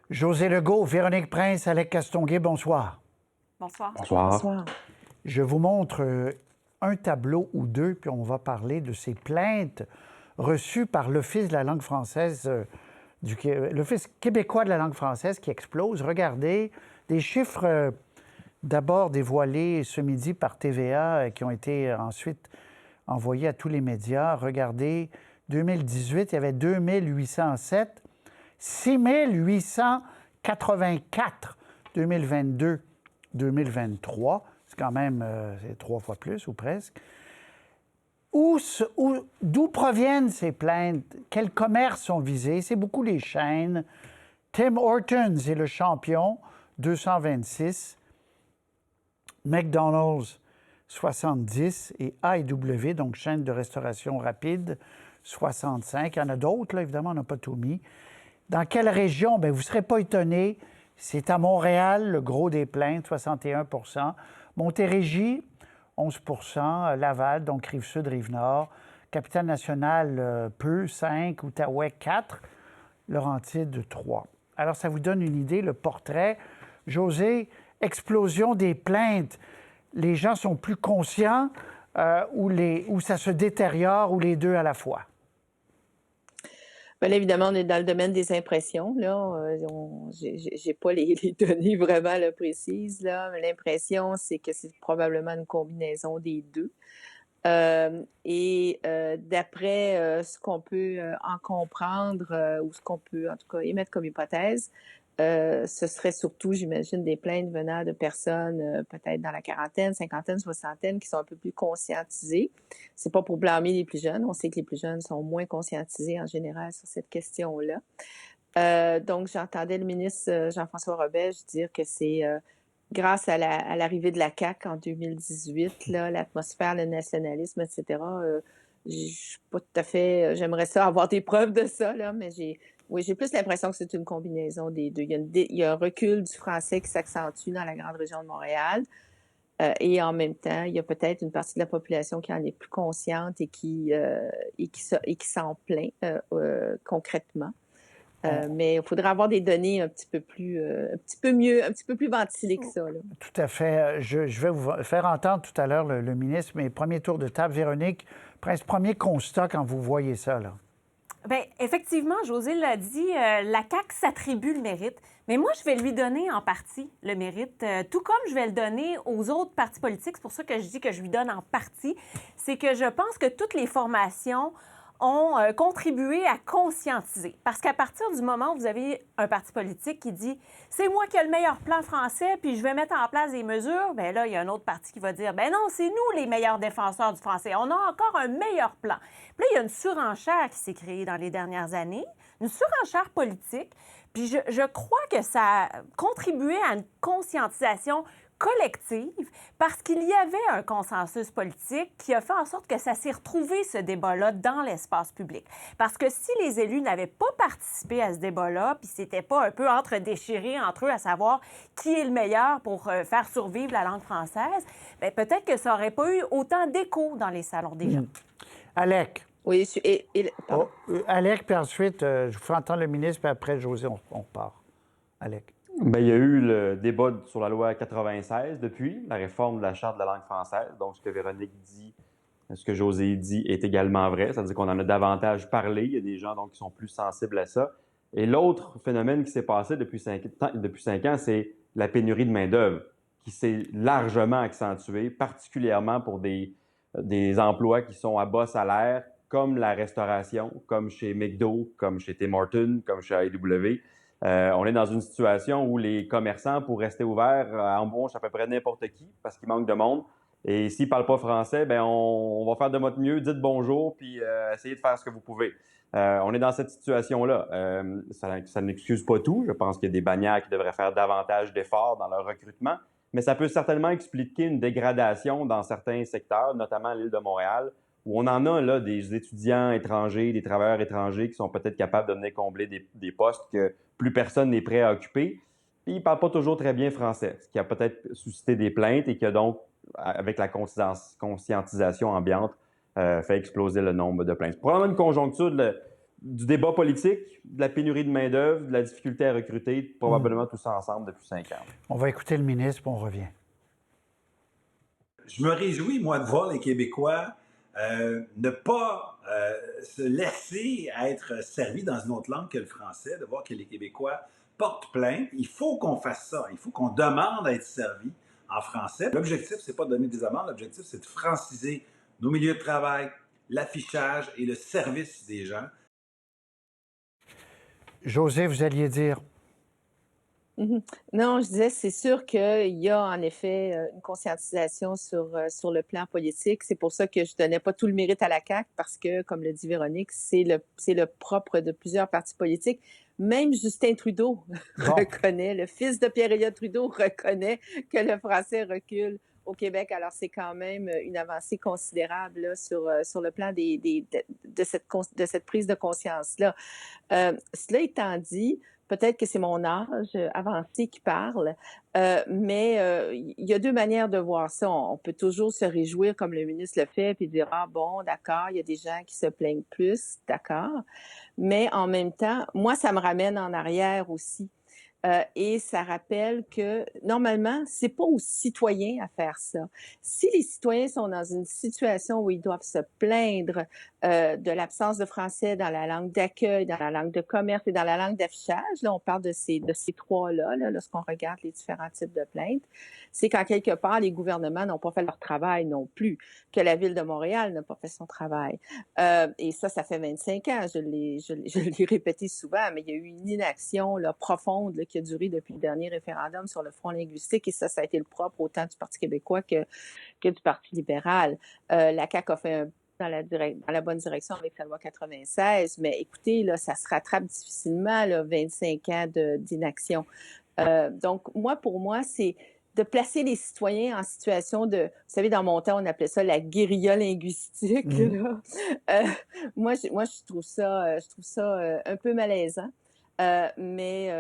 José Legault, Véronique Prince, Alec Castonguay, bonsoir. Bonsoir. Bonsoir. Bonsoir. Je vous montre un tableau ou deux, puis on va parler de ces plaintes reçues par l'Office de la langue française, l'Office québécois de la langue française qui explose. Regardez, des chiffres d'abord dévoilés ce midi par TVA qui ont été ensuite envoyés à tous les médias. Regardez, 2018, il y avait 2807, 6884, 2022, 2023. C'est quand même c'est 3 fois plus ou presque. D'où proviennent ces plaintes? Quels commerces sont visés? C'est beaucoup les chaînes. Tim Hortons est le champion, 226. McDonald's, 70. Et A&W, donc chaîne de restauration rapide, 65. Il y en a d'autres, là, évidemment, on n'a pas tout mis. Dans quelle région? Bien, vous ne serez pas étonné. C'est à Montréal, le gros des plaintes, 61 Montérégie, 11 Laval, donc Rive-Sud, Rive-Nord. Capitale-Nationale, peu, 5. Outaouais, 4. Laurentides, 3. Alors, ça vous donne une idée, le portrait. José, explosion des plaintes. Les gens sont plus conscients ou ça se détériore ou les deux à la fois? Bien, là, évidemment, on est dans le domaine des impressions. Là, j'ai pas les données vraiment là, précises. Là, mais l'impression, c'est que c'est probablement une combinaison des deux. D'après ce qu'on peut en comprendre ou ce qu'on peut en tout cas émettre comme hypothèse, ce serait surtout, j'imagine, des plaintes venant de personnes peut-être dans la quarantaine, cinquantaine, soixantaine, qui sont un peu plus conscientisées. C'est pas pour blâmer les plus jeunes. On sait que les plus jeunes sont moins conscientisés en général sur cette question-là. Donc, j'entendais le ministre Jean-François Robert dire que c'est grâce à l'arrivée de la CAQ en 2018, là, l'atmosphère, le nationalisme, etc. Je suis pas tout à fait... J'aimerais ça avoir des preuves de ça, là, mais j'ai plus l'impression que c'est une combinaison des deux. Il y a un recul du français qui s'accentue dans la grande région de Montréal. Et en même temps, il y a peut-être une partie de la population qui en est plus consciente et qui s'en plaint concrètement. Mais il faudrait avoir des données un petit peu plus ventilées que ça, là. Tout à fait. Je vais vous faire entendre tout à l'heure le ministre, mais premier tour de table. Véronique, Prince, premier constat quand vous voyez ça, là. Bien, effectivement, José l'a dit, la CAQ s'attribue le mérite. Mais moi, je vais lui donner en partie le mérite, tout comme je vais le donner aux autres partis politiques. C'est pour ça que je dis que je lui donne en partie. C'est que je pense que toutes les formations ont contribué à conscientiser. Parce qu'à partir du moment où vous avez un parti politique qui dit « c'est moi qui ai le meilleur plan français, puis je vais mettre en place des mesures », bien là, il y a un autre parti qui va dire « ben non, c'est nous les meilleurs défenseur du français, on a encore un meilleur plan ». Puis là, il y a une surenchère qui s'est créée dans les dernières années, une surenchère politique, puis je crois que ça a contribué à une conscientisation collective parce qu'il y avait un consensus politique qui a fait en sorte que ça s'est retrouvé, ce débat-là, dans l'espace public. Parce que si les élus n'avaient pas participé à ce débat-là, puis c'était pas un peu entre-déchirés entre eux à savoir qui est le meilleur pour faire survivre la langue française, bien, peut-être que ça n'aurait pas eu autant d'écho dans les salons des gens. Alec. Oui, pardon. Alec, puis ensuite, je vous fais entendre le ministre, puis après, José, on part. Alec. Bien, il y a eu le débat sur la loi 96 depuis, la réforme de la Charte de la langue française. Donc, ce que Véronique dit, ce que José dit est également vrai. C'est-à-dire qu'on en a davantage parlé. Il y a des gens donc, qui sont plus sensibles à ça. Et l'autre phénomène qui s'est passé depuis 5 ans, c'est la pénurie de main-d'œuvre qui s'est largement accentuée, particulièrement pour des emplois qui sont à bas salaire, comme la restauration, comme chez McDo, comme chez Tim Hortons, comme chez A&W. On est dans une situation où les commerçants, pour rester ouverts, embauchent à peu près n'importe qui parce qu'il manque de monde. Et s'ils ne parlent pas français, bien, on va faire de notre mieux, dites bonjour, puis essayez de faire ce que vous pouvez. On est dans cette situation-là. Ça n'excuse pas tout. Je pense qu'il y a des bannières qui devraient faire davantage d'efforts dans leur recrutement, mais ça peut certainement expliquer une dégradation dans certains secteurs, notamment à l'île de Montréal, où on en a là, des étudiants étrangers, des travailleurs étrangers qui sont peut-être capables de venir combler des postes que plus personne n'est prêt à occuper. Puis ils ne parlent pas toujours très bien français, ce qui a peut-être suscité des plaintes et qui a donc, avec la conscientisation ambiante, fait exploser le nombre de plaintes. C'est probablement une conjoncture du débat politique, de la pénurie de main-d'œuvre, de la difficulté à recruter, probablement tout ça ensemble depuis 5 ans. On va écouter le ministre, puis on revient. Je me réjouis, moi, de voir les Québécois ne pas se laisser être servis dans une autre langue que le français, de voir que les Québécois portent plainte. Il faut qu'on fasse ça. Il faut qu'on demande à être servis en français. L'objectif, c'est pas de donner des amendes. L'objectif, c'est de franciser nos milieux de travail, l'affichage et le service des gens. José, vous alliez dire... Non, je disais, c'est sûr qu'il y a en effet une conscientisation sur le plan politique. C'est pour ça que je donnais pas tout le mérite à la CAQ parce que, comme le dit Véronique, c'est le propre de plusieurs partis politiques. Même Justin Trudeau reconnaît, le fils de Pierre-Éliott Trudeau reconnaît que le français recule au Québec. Alors, c'est quand même une avancée considérable là, sur le plan de cette prise de conscience-là. Cela étant dit, peut-être que c'est mon âge avancé qui parle, mais il y a deux manières de voir ça. On peut toujours se réjouir comme le ministre le fait puis dire « Ah bon, d'accord, il y a des gens qui se plaignent plus, d'accord. » Mais en même temps, moi, ça me ramène en arrière aussi. Et ça rappelle que, normalement, c'est pas aux citoyens à faire ça. Si les citoyens sont dans une situation où ils doivent se plaindre de l'absence de français dans la langue d'accueil, dans la langue de commerce et dans la langue d'affichage, là, on parle de ces trois-là, là, lorsqu'on regarde les différents types de plaintes, c'est qu'en quelque part, les gouvernements n'ont pas fait leur travail non plus, que la Ville de Montréal n'a pas fait son travail. Et ça fait 25 ans, je l'ai répété souvent, mais il y a eu une inaction là, profonde là, qui a duré depuis le dernier référendum sur le front linguistique, et ça a été le propre autant du Parti québécois que du Parti libéral. La CAQ a fait un dans la bonne direction avec sa loi 96, mais écoutez, là, ça se rattrape difficilement, là, 25 ans d'inaction. Donc, pour moi, c'est de placer les citoyens en situation de... Vous savez, dans mon temps, on appelait ça la guérilla linguistique. Là. Moi, je trouve ça un peu malaisant. Mais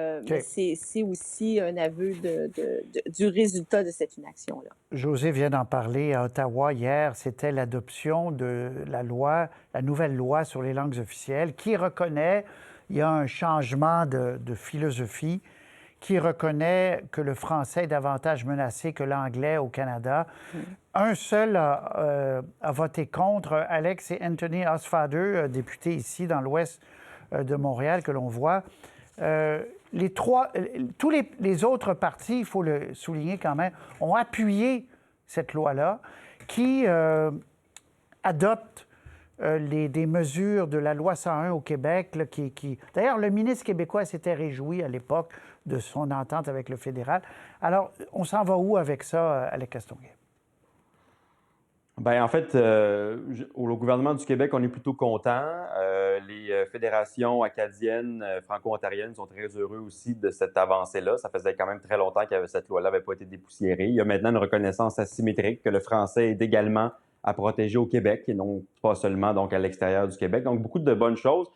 c'est aussi un aveu du résultat de cette inaction-là. José vient d'en parler à Ottawa hier. C'était l'adoption de la nouvelle loi sur les langues officielles qui reconnaît, il y a un changement de philosophie, qui reconnaît que le français est davantage menacé que l'anglais au Canada. Un seul a voté contre, Alex et Anthony Hosfather, députés ici dans l'ouest de Montréal, que l'on voit. Tous les autres partis, il faut le souligner quand même, ont appuyé cette loi-là qui adopte des mesures de la loi 101 au Québec. Là, D'ailleurs, le ministre québécois s'était réjoui à l'époque de son entente avec le fédéral. Alors, on s'en va où avec ça, Alex Castonguay? Bien, en fait, au gouvernement du Québec, on est plutôt content. Les fédérations acadiennes, franco-ontariennes sont très heureux aussi de cette avancée-là. Ça faisait quand même très longtemps que cette loi-là n'avait pas été dépoussiérée. Il y a maintenant une reconnaissance asymétrique que le français est également à protéger au Québec et non pas seulement donc à l'extérieur du Québec. Donc, beaucoup de bonnes choses.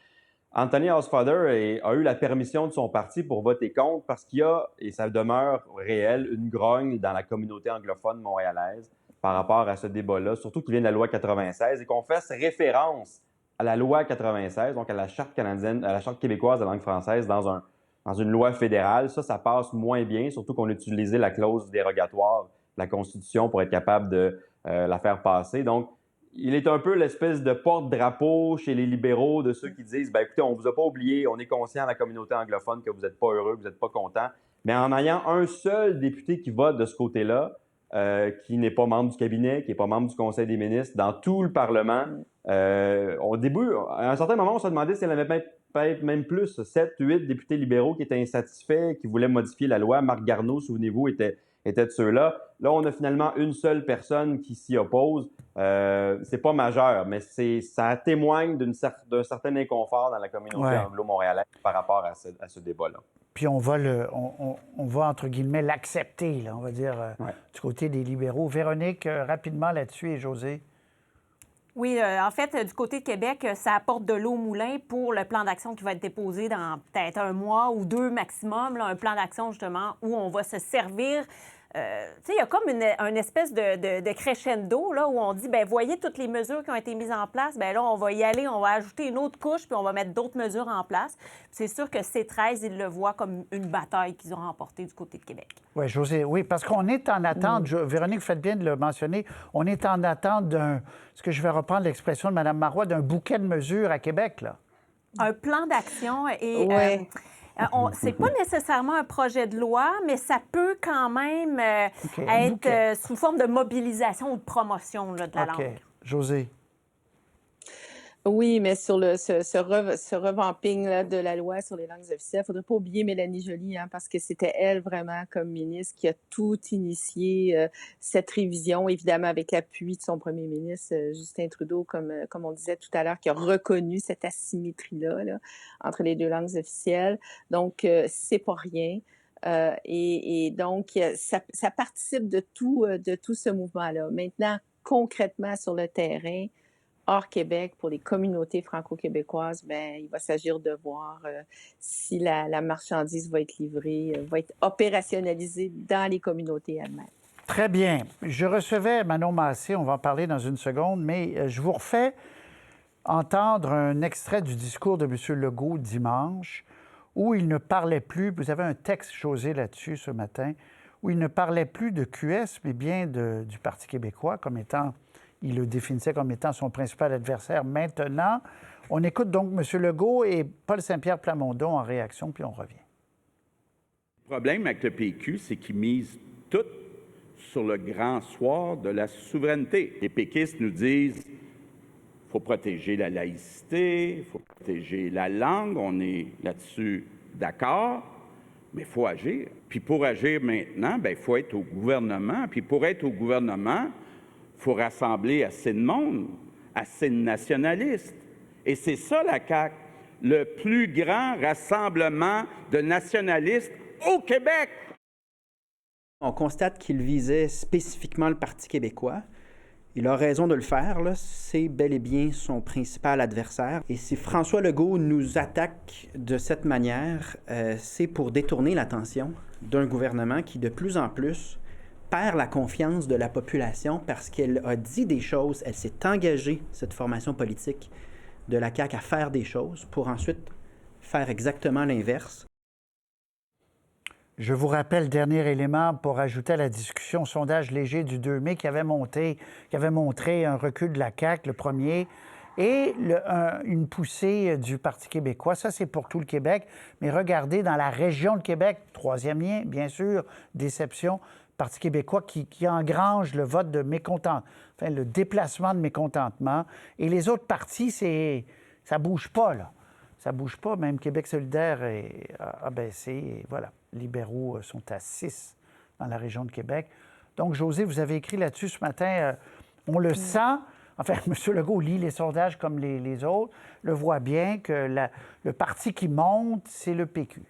Anthony Hosfather a eu la permission de son parti pour voter contre parce qu'il y a, et ça demeure réel, une grogne dans la communauté anglophone montréalaise par rapport à ce débat-là, surtout qu'il vient de la loi 96 et qu'on fasse référence à la loi 96, donc à la Charte canadienne, à la Charte québécoise de la langue française dans une loi fédérale. Ça passe moins bien, surtout qu'on utilisait la clause dérogatoire de la Constitution pour être capable de la faire passer. Donc, il est un peu l'espèce de porte-drapeau chez les libéraux de ceux qui disent « Bien, écoutez, on ne vous a pas oublié, on est conscient, la communauté anglophone, que vous n'êtes pas heureux, que vous n'êtes pas content. » Mais en ayant un seul député qui vote de ce côté-là, qui n'est pas membre du cabinet, qui n'est pas membre du Conseil des ministres, dans tout le Parlement, au début, à un certain moment, on se demandait s'il y en avait peut-être même plus, 7, 8 députés libéraux qui étaient insatisfaits, qui voulaient modifier la loi. Marc Garneau, souvenez-vous, était de ceux-là. Là, on a finalement une seule personne qui s'y oppose. C'est pas majeur, mais ça témoigne d'un certain inconfort dans la communauté anglo-montréalaise par rapport à ce débat-là. Puis on va entre guillemets, l'accepter, là, on va dire, du côté des libéraux. Véronique, rapidement là-dessus, et José? Oui, en fait, du côté de Québec, ça apporte de l'eau au moulin pour le plan d'action qui va être déposé dans peut-être 1 mois ou 2 maximum, là, un plan d'action justement où on va se servir il y a comme une espèce de crescendo là, où on dit, bien, voyez toutes les mesures qui ont été mises en place, bien là, on va y aller, on va ajouter une autre couche, puis on va mettre d'autres mesures en place. C'est sûr que C13, ils le voient comme une bataille qu'ils ont remportée du côté de Québec. Oui, José, oui, parce qu'on est en attente, Véronique, vous faites bien de le mentionner, on est en attente ce que je vais reprendre l'expression de Mme Marois, d'un bouquet de mesures à Québec, là. Un plan d'action et... Ouais. C'est pas nécessairement un projet de loi, mais ça peut quand même OK, être sous forme de mobilisation ou de promotion là, de la OK. langue. José. Oui, mais sur ce revamping là, de la loi sur les langues officielles, il ne faudrait pas oublier Mélanie Joly, hein, parce que c'était elle vraiment comme ministre qui a tout initié cette révision, évidemment avec l'appui de son premier ministre Justin Trudeau, comme on disait tout à l'heure, qui a reconnu cette asymétrie-là là, entre les deux langues officielles. Donc, c'est pas rien. Et donc, ça participe de tout ce mouvement-là. Maintenant, concrètement sur le terrain, hors Québec, pour les communautés franco-québécoises, ben, il va s'agir de voir si la marchandise va être livrée, va être opérationnalisée dans les communautés elles-mêmes. Très bien. Je recevais Manon Massé, on va en parler dans une seconde, mais je vous refais entendre un extrait du discours de M. Legault dimanche, où il ne parlait plus, vous avez un texte, José, là-dessus ce matin, où il ne parlait plus de QS, mais bien du Parti québécois comme étant... Il le définissait comme étant son principal adversaire. Maintenant, on écoute donc M. Legault et Paul Saint-Pierre Plamondon en réaction, puis on revient. Le problème avec le PQ, c'est qu'il mise tout sur le grand soir de la souveraineté. Les péquistes nous disent qu'il faut protéger la laïcité, il faut protéger la langue, on est là-dessus d'accord, mais il faut agir. Puis pour agir maintenant, il faut être au gouvernement. Puis pour être au gouvernement, il faut rassembler assez de monde, assez de nationalistes. Et c'est ça, la CAQ, le plus grand rassemblement de nationalistes au Québec. On constate qu'il visait spécifiquement le Parti québécois. Il a raison de le faire, là. C'est bel et bien son principal adversaire. Et si François Legault nous attaque de cette manière, c'est pour détourner l'attention d'un gouvernement qui, de plus en plus, perd la confiance de la population parce qu'elle a dit des choses, elle s'est engagée, cette formation politique de la CAQ, à faire des choses pour ensuite faire exactement l'inverse. Je vous rappelle, dernier élément pour ajouter à la discussion, sondage léger du 2 mai qui avait montré un recul de la CAQ, le premier, et une poussée du Parti québécois. Ça, c'est pour tout le Québec. Mais regardez, dans la région de Québec, troisième lien, bien sûr, déception, Parti québécois qui engrange le vote de mécontentement, enfin, le déplacement de mécontentement. Et les autres partis, ça bouge pas, là. Ça bouge pas. Même Québec solidaire a baissé. Et voilà, les libéraux sont à 6 dans la région de Québec. Donc, José, vous avez écrit là-dessus ce matin. On le sent. Enfin, M. Legault lit les sondages comme les autres, le voit bien que le parti qui monte, c'est le PQ.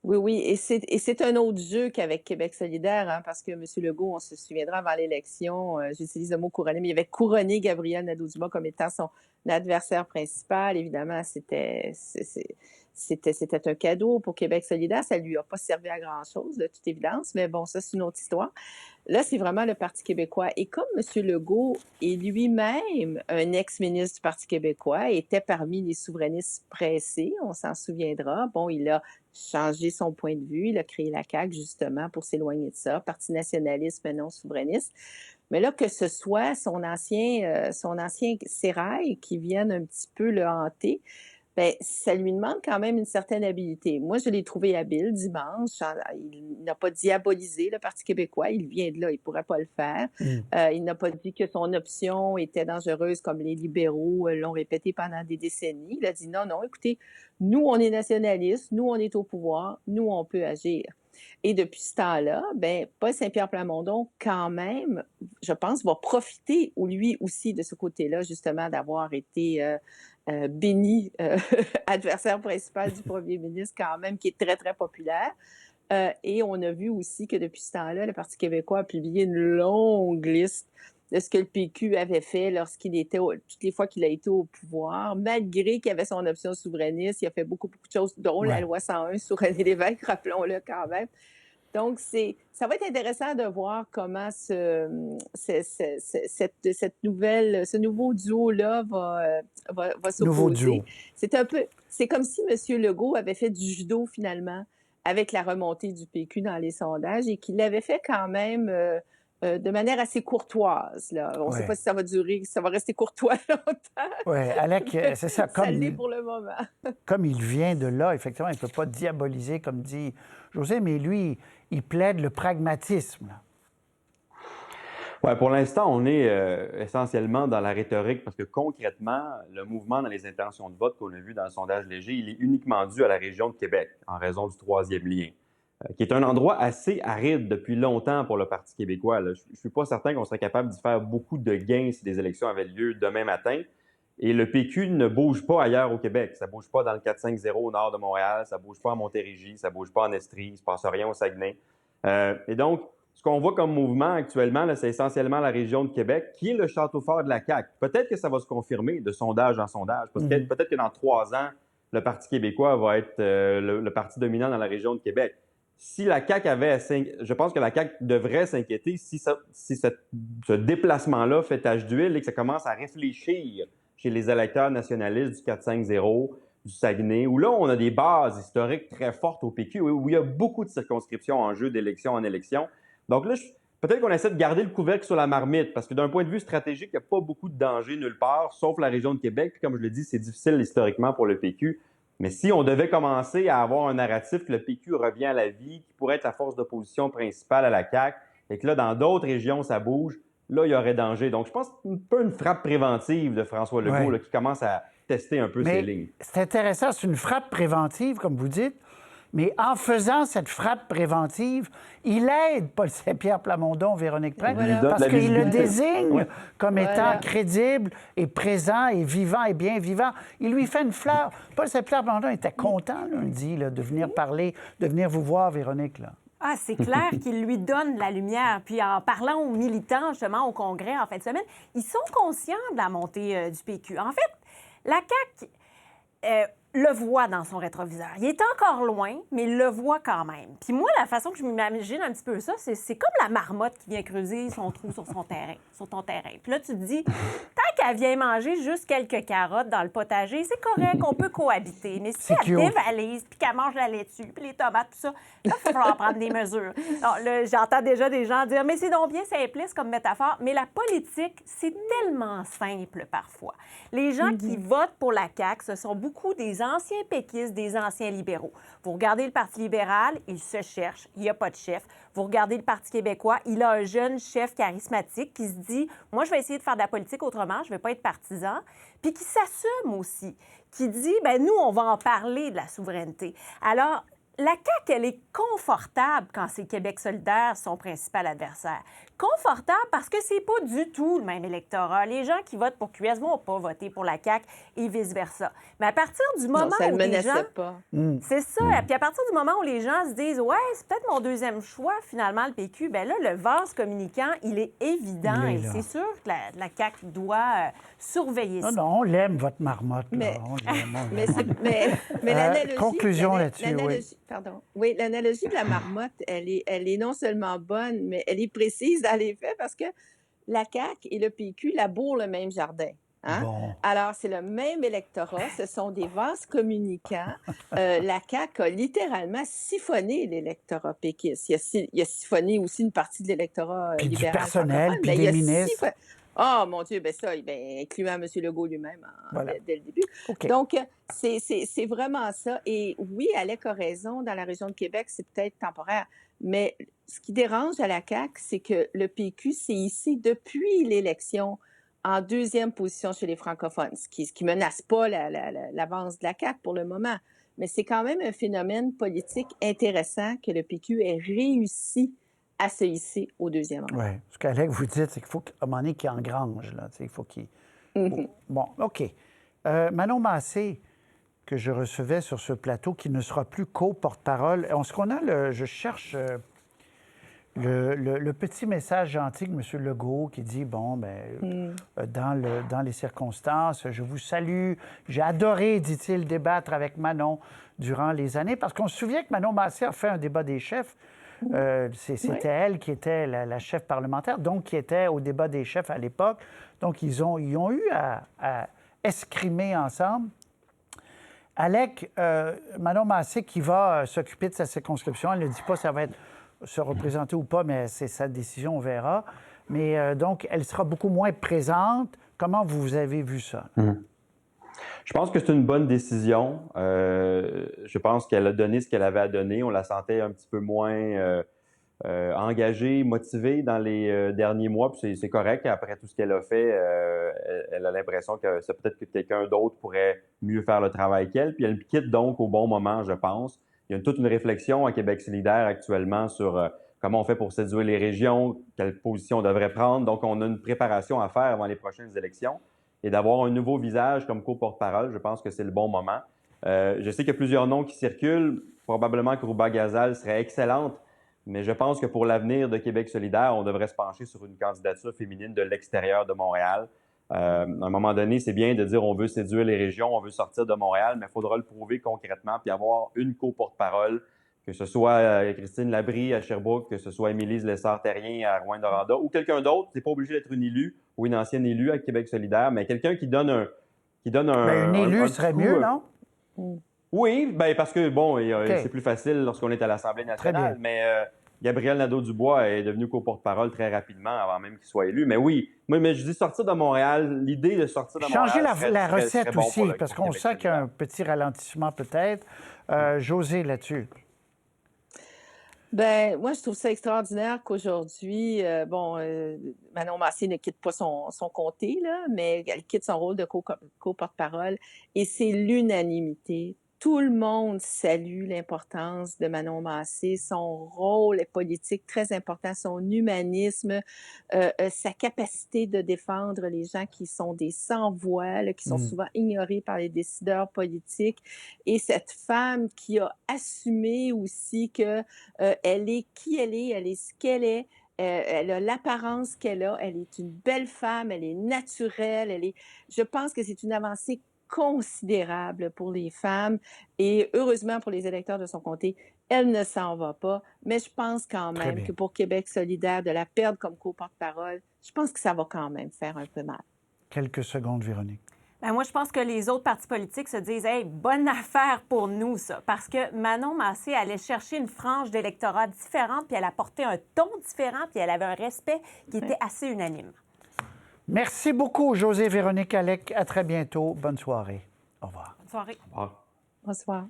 Oui, et c'est un autre jeu qu'avec Québec solidaire, hein, parce que M. Legault, on se souviendra avant l'élection, j'utilise le mot couronné, mais il avait couronné Gabriel Nadeau-Dubois comme étant son adversaire principal. Évidemment, c'était un cadeau pour Québec solidaire. Ça ne lui a pas servi à grand-chose, de toute évidence, mais bon, ça, c'est une autre histoire. Là, c'est vraiment le Parti québécois. Et comme M. Legault est lui-même un ex-ministre du Parti québécois, était parmi les souverainistes pressés, on s'en souviendra. Bon, il a changé son point de vue, il a créé la CAQ justement pour s'éloigner de ça, Parti nationaliste mais non souverainiste. Mais là, que ce soit son ancien sérail qui vienne un petit peu le hanter, bien, ça lui demande quand même une certaine habileté. Moi, je l'ai trouvé habile dimanche. Il n'a pas diabolisé le Parti québécois. Il vient de là, il ne pourrait pas le faire. Il n'a pas dit que son option était dangereuse comme les libéraux l'ont répété pendant des décennies. Il a dit non, écoutez, nous, on est nationalistes, nous, on est au pouvoir, nous, on peut agir. Et depuis ce temps-là, bien, Paul Saint-Pierre Plamondon, quand même, je pense, va profiter, lui aussi, de ce côté-là, justement, d'avoir été béni adversaire principal du premier ministre, quand même, qui est très, très populaire. Et on a vu aussi que depuis ce temps-là, le Parti québécois a publié une longue liste de ce que le PQ avait fait lorsqu'il était, toutes les fois qu'il a été au pouvoir, malgré qu'il avait son option souverainiste. Il a fait beaucoup de choses, dont la loi 101 sur René Lévesque, rappelons-le quand même. Donc, ça va être intéressant de voir comment ce nouveau duo-là va Nouveau s'opposer. duo. C'est comme si M. Legault avait fait du judo, finalement, avec la remontée du PQ dans les sondages et qu'il l'avait fait quand même de manière assez courtoise, là. On ne sait Ouais. pas si ça va durer, si ça va rester courtois longtemps. Oui, Alec, c'est ça. Ça l'est pour le moment. Comme il vient de là, effectivement, il ne peut pas diaboliser, comme dit José, mais lui, il plaide le pragmatisme. Là. Ouais, pour l'instant, on est essentiellement dans la rhétorique parce que concrètement, le mouvement dans les intentions de vote qu'on a vu dans le sondage léger, il est uniquement dû à la région de Québec en raison du troisième lien, qui est un endroit assez aride depuis longtemps pour le Parti québécois. Là. Je ne suis pas certain qu'on serait capable d'y faire beaucoup de gains si des élections avaient lieu demain matin. Et le PQ ne bouge pas ailleurs au Québec. Ça ne bouge pas dans le 450 au nord de Montréal, ça ne bouge pas à Montérégie, ça ne bouge pas en Estrie, il ne se passe rien au Saguenay. Et donc, ce qu'on voit comme mouvement actuellement, là, c'est essentiellement la région de Québec, qui est le château fort de la CAQ. Peut-être que ça va se confirmer de sondage en sondage, parce que peut-être que dans 3 ans, le Parti québécois va être le parti dominant dans la région de Québec. Si la CAQ je pense que la CAQ devrait s'inquiéter si ce déplacement-là fait tache d'huile et que ça commence à réfléchir chez les électeurs nationalistes du 450, du Saguenay, où là, on a des bases historiques très fortes au PQ, où il y a beaucoup de circonscriptions en jeu d'élection en élection. Donc là, peut-être qu'on essaie de garder le couvercle sur la marmite, parce que d'un point de vue stratégique, il n'y a pas beaucoup de danger nulle part, sauf la région de Québec. Puis comme je l'ai dit, c'est difficile historiquement pour le PQ. Mais si on devait commencer à avoir un narratif que le PQ revient à la vie, qui pourrait être la force d'opposition principale à la CAQ, et que là, dans d'autres régions, ça bouge, là, il y aurait danger. Donc, je pense un peu une frappe préventive de François Legault là, qui commence à tester un peu ses lignes. C'est intéressant, c'est une frappe préventive, comme vous dites, mais en faisant cette frappe préventive, il aide Paul Saint-Pierre Plamondon, Véronique Prince, parce qu'il le désigne comme étant crédible et présent et vivant et bien vivant. Il lui fait une fleur. Paul Saint-Pierre Plamondon était content lundi là, de venir parler, de venir vous voir, Véronique. Là. Ah, c'est clair qu'il lui donne la lumière. Puis en parlant aux militants, justement, au Congrès en fin de semaine, ils sont conscients de la montée du PQ. En fait, la CAQ le voit dans son rétroviseur. Il est encore loin, mais il le voit quand même. Puis moi, la façon que je m'imagine un petit peu ça, c'est comme la marmotte qui vient creuser son trou sur ton terrain. Puis là, tu te dis, tant qu'elle vient manger juste quelques carottes dans le potager, c'est correct, on peut cohabiter. Mais si elle dévalise, puis qu'elle mange la laitue, puis les tomates, tout ça, là, il va falloir prendre des mesures. Alors, là, j'entends déjà des gens dire, mais c'est donc bien simpliste comme métaphore. Mais la politique, c'est tellement simple parfois. Les gens qui votent pour la CAQ, ce sont beaucoup des anciens péquistes, des anciens libéraux. Vous regardez le Parti libéral, il se cherche, il n'y a pas de chef. Vous regardez le Parti québécois, il a un jeune chef charismatique qui se dit « Moi, je vais essayer de faire de la politique autrement, je ne vais pas être partisan », puis qui s'assume aussi, qui dit « Bien, nous, on va en parler de la souveraineté ». Alors, la CAQ, elle est confortable quand c'est Québec solidaire, son principal adversaire. Confortable parce que c'est pas du tout le même électorat. Les gens qui votent pour QS vont pas voter pour la CAQ et vice-versa. Mais à partir du moment ça où les gens... pas. C'est ça. Puis à partir du moment où les gens se disent « Ouais, c'est peut-être mon deuxième choix, finalement, le PQ », bien là, le vase communicant, il est évident. Et c'est sûr que la CAQ doit surveiller ça. Non, on l'aime, votre marmotte. Là. On l'aime. Mais l'analogie... Conclusion là-dessus, oui. Pardon. Oui, l'analogie de la marmotte, elle est non seulement bonne, mais elle est précise dans les faits parce que la CAQ et le PQ labourent le même jardin. Hein? Bon. Alors, c'est le même électorat, ce sont des vases communicants. La CAQ a littéralement siphonné l'électorat péquiste. Il a siphonné aussi une partie de l'électorat puis libéral. Du personnel, puis des ministres. Oh, mon Dieu, bien ça, incluant M. Legault lui-même dès le début. Okay. Donc, c'est vraiment ça. Et oui, Alec a raison, dans la région de Québec, c'est peut-être temporaire. Mais ce qui dérange à la CAQ, c'est que le PQ s'est hissé depuis l'élection en deuxième position chez les francophones, ce qui ne menace pas l'avance de la CAQ pour le moment. Mais c'est quand même un phénomène politique intéressant que le PQ ait réussi à se hisser au deuxième rang. Oui. Ce qu'Alec vous dit, c'est qu'il faut qu'à un moment donné qu'il engrange. Là, il faut qu'il... Bon, OK. Manon Massé, que je recevais sur ce plateau, qui ne sera plus co-porte-parole. Est-ce qu'on a je cherche le petit message gentil de M. Legault qui dit, bon, dans les circonstances, je vous salue. J'ai adoré, dit-il, débattre avec Manon durant les années, parce qu'on se souvient que Manon Massé a fait un débat des chefs C'était elle qui était la chef parlementaire, donc qui était au débat des chefs à l'époque. Donc, ils ont eu à escrimer ensemble. Alec, Manon Massé qui va s'occuper de sa circonscription, elle ne dit pas si ça va se représenter ou pas, mais c'est sa décision, on verra. Mais donc, elle sera beaucoup moins présente. Comment vous avez vu ça? Je pense que c'est une bonne décision. Je pense qu'elle a donné ce qu'elle avait à donner. On la sentait un petit peu moins engagée, motivée dans les derniers mois. Puis c'est correct. Après tout ce qu'elle a fait, elle a l'impression que c'est peut-être que quelqu'un d'autre pourrait mieux faire le travail qu'elle. Puis elle quitte donc au bon moment, je pense. Il y a toute une réflexion à Québec solidaire actuellement sur comment on fait pour séduire les régions, quelle position on devrait prendre. Donc, on a une préparation à faire avant les prochaines élections. Et d'avoir un nouveau visage comme co-porte-parole, je pense que c'est le bon moment. Je sais qu'il y a plusieurs noms qui circulent. Probablement que Rouba Gazal serait excellente, mais je pense que pour l'avenir de Québec solidaire, on devrait se pencher sur une candidature féminine de l'extérieur de Montréal. À un moment donné, c'est bien de dire on veut séduire les régions, on veut sortir de Montréal, mais il faudra le prouver concrètement puis avoir une co-porte-parole, que ce soit Christine Labrie à Sherbrooke, que ce soit Émilie Lessard-Terrien à Rouyn-Noranda ou quelqu'un d'autre. C'est pas obligé d'être une élue ou une ancienne élue à Québec solidaire, mais quelqu'un qui donne un... Bien, une élue serait mieux, non? Oui, ben parce que, bon, OK. c'est plus facile lorsqu'on est à l'Assemblée Très nationale, bien. mais Gabriel Nadeau-Dubois est devenu co-porte-parole très rapidement avant même qu'il soit élu. Mais oui, moi, mais je dis sortir de Montréal, l'idée de sortir de Changer Montréal la serait recette bon aussi, pour parce qu'on Québec sent qu'il y a solidaire. un petit ralentissement peut-être. José, là-dessus. Ben, moi, je trouve ça extraordinaire qu'aujourd'hui, Manon Massé ne quitte pas son comté, là, mais elle quitte son rôle de co-porte-parole et c'est l'unanimité. Tout le monde salue l'importance de Manon Massé, son rôle politique très important, son humanisme, sa capacité de défendre les gens qui sont des sans-voix, là, qui sont souvent ignorés par les décideurs politiques. Et cette femme qui a assumé aussi que elle est qui elle est ce qu'elle est. Elle a l'apparence qu'elle a, elle est une belle femme, elle est naturelle, je pense que c'est une avancée considérable pour les femmes et heureusement pour les électeurs de son comté, elle ne s'en va pas, mais je pense quand Très même bien. que pour Québec solidaire, de la perdre comme co-porte-parole, je pense que ça va quand même faire un peu mal. Quelques secondes, Véronique. Ben moi, je pense que les autres partis politiques se disent « Hey, bonne affaire pour nous, ça! » Parce que Manon Massé allait chercher une frange d'électorat différente, puis elle apportait un ton différent, puis elle avait un respect qui était assez unanime. Merci beaucoup, José, Véronique, Alec. À très bientôt. Bonne soirée. Au revoir. Bonne soirée. Au revoir. Bonsoir.